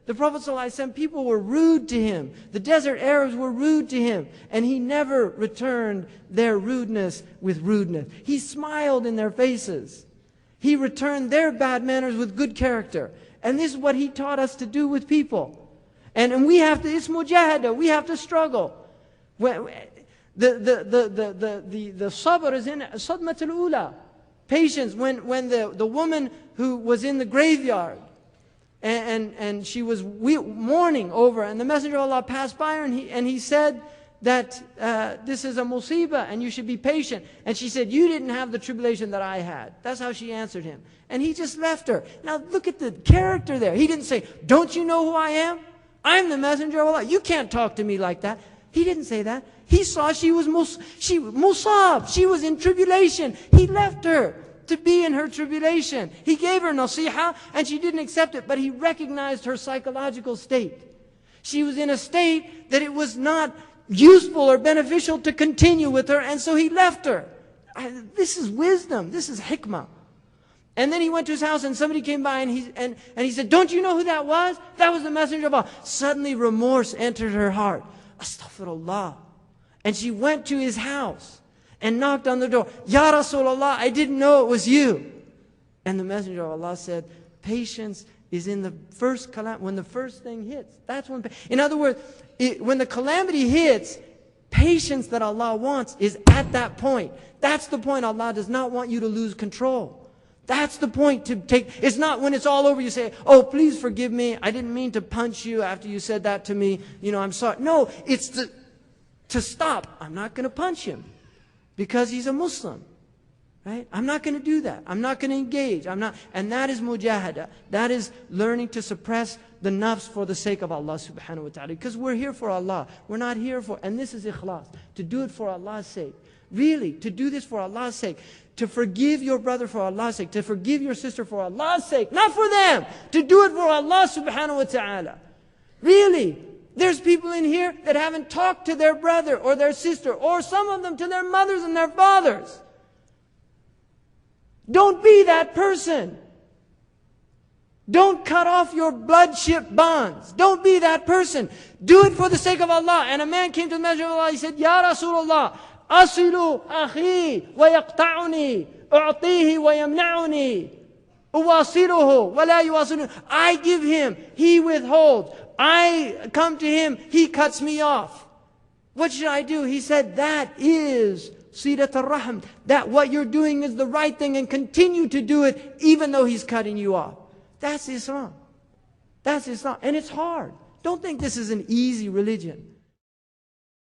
The Prophet ﷺ, people were rude to him. The desert Arabs were rude to him. And he never returned their rudeness with rudeness. He smiled in their faces. He returned their bad manners with good character. And this is what he taught us to do with people. And we have to, it's mujahada, we have to struggle. The sabr is in sadmat al-ula. Patience, when the woman who was in the graveyard, and she was mourning over, and the Messenger of Allah passed by her, and he said that this is a musibah and you should be patient. And she said, you didn't have the tribulation that I had. That's how she answered him. And he just left her. Now look at the character there. He didn't say, don't you know who I am? I'm the Messenger of Allah. You can't talk to me like that. He didn't say that. He saw she was musab. She was in tribulation. He left her to be in her tribulation. He gave her nasiha and she didn't accept it, but he recognized her psychological state. She was in a state that it was not useful or beneficial to continue with her, and so he left her. This is wisdom. This is hikmah. And then he went to his house and somebody came by and he said, don't you know who that was? That was the Messenger of Allah. Suddenly remorse entered her heart. Astaghfirullah. And she went to his house and knocked on the door. Ya Rasulullah, I didn't know it was you. And the Messenger of Allah said, patience is in the first calamity, when the first thing hits. That's when, in other words, when the calamity hits, patience that Allah wants is at that point. That's the point. Allah does not want you to lose control. That's the point to take. It's not when it's all over you say, oh, please forgive me. I didn't mean to punch you after you said that to me. I'm sorry. No, it's to stop. I'm not going to punch him because he's a Muslim. Right? I'm not going to do that. I'm not going to engage. And that is mujahada. That is learning to suppress the nafs for the sake of Allah subhanahu wa ta'ala. Because we're here for Allah. We're not here for, and this is ikhlas, to do it for Allah's sake. Really, to do this for Allah's sake. To forgive your brother for Allah's sake. To forgive your sister for Allah's sake. Not for them. To do it for Allah subhanahu wa ta'ala. Really. There's people in here that haven't talked to their brother or their sister, or some of them to their mothers and their fathers. Don't be that person. Don't cut off your bloodship bonds. Don't be that person. Do it for the sake of Allah. And a man came to the Messenger of Allah. He said, Ya Rasulullah, asilu akhi wa yaqta'uni, u'tihi wa yamna'uni, uwasiluhu wa la yuwasiluhu. I give him, he withholds. I come to him, he cuts me off. What should I do? He said, that is Sirat al-Rahm. That what you're doing is the right thing, and continue to do it even though he's cutting you off. That's Islam. That's Islam. And it's hard. Don't think this is an easy religion.